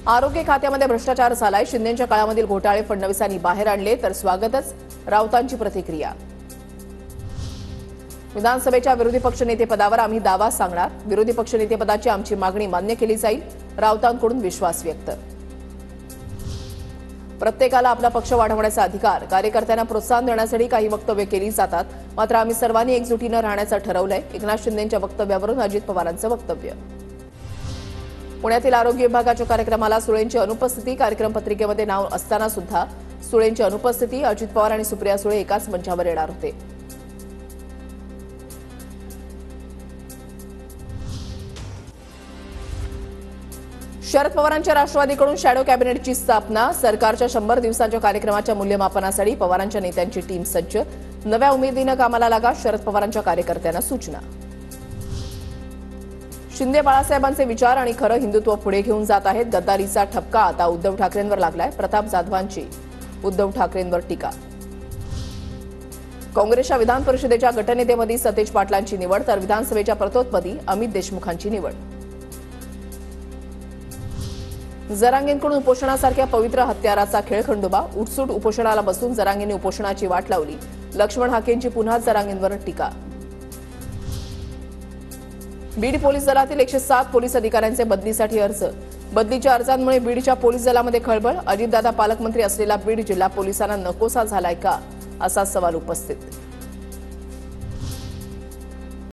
आरोग्य खात्यामध्ये भ्रष्टाचार झालाय। शिंदेंच्या काळामधील घोटाळे फडणवीसांनी बाहेर आणले तर स्वागतच, राऊतांची प्रतिक्रिया। विधानसभेच्या विरोधी पक्षनेतेपदावर आम्ही दावा सांगणार। विरोधी पक्षनेतेपदाची आमची मागणी मान्य केली जाईल, राऊतांकडून विश्वास व्यक्त। प्रत्येकाला आपला पक्ष वाढवण्याचा अधिकार, कार्यकर्त्यांना प्रोत्साहन देण्यासाठी काही वक्तव्य केली जातात, मात्र आम्ही सर्वांनी एकजुटीनं राहण्याचं ठरवलंय। एकनाथ शिंदेंच्या वक्तव्यावरून अजित पवारांचं वक्तव्य। पुण्यातील आरोग्य विभागाच्या कार्यक्रमाला सुळेंची अनुपस्थिती, कार्यक्रम पत्रिकेमध्ये नाव असताना सुद्धा सुळेंची अनुपस्थिती। अजित पवार आणि सुप्रिया सुळे एकाच मंचावर येणार होते। शरद पवारांच्या राष्ट्रवादीकडून शॅडो कॅबिनेटची स्थापना, सरकारच्या 100 दिवसांच्या कार्यक्रमाच्या मूल्यमापनासाठी पवारांच्या नेत्यांची टीम सज्ज। नव्या उमेदीनं कामाला लागा, शरद पवारांच्या कार्यकर्त्यांना सूचना। शिंदे बाळासाहेबांचे विचार आणि खरं हिंदुत्व पुढे घेऊन जात आहेत। गद्दारीचा ठपका आता उद्धव ठाकरेंवर लागलाय, प्रताप जाधवांची उद्धव ठाकरेंवर टीका। काँग्रेसच्या विधान परिषदेच्या गटनेतेपदी सतेज पाटलांची निवड तर विधानसभेच्या प्रतोदपदी अमित देशमुखांची निवड। जरांगेंकडून उपोषणासारख्या पवित्र हत्याराचा खेळ खंडोबा, उठसूट उपोषणाला बसून जरांगेंनी उपोषणाची वाट लावली। लक्ष्मण हाकेंची पुन्हा जरांगेंवर टीका। बीड पोलीस दलातील 107 पोलीस अधिकाऱ्यांचे बदलीसाठी अर्ज, बदलीच्या अर्जांमुळे बीडच्या पोलीस दलामध्ये खळबळ। अजितदादा पालकमंत्री असलेला बीड जिल्हा पोलिसांना नकोसा झालाय का, असा सवाल उपस्थित।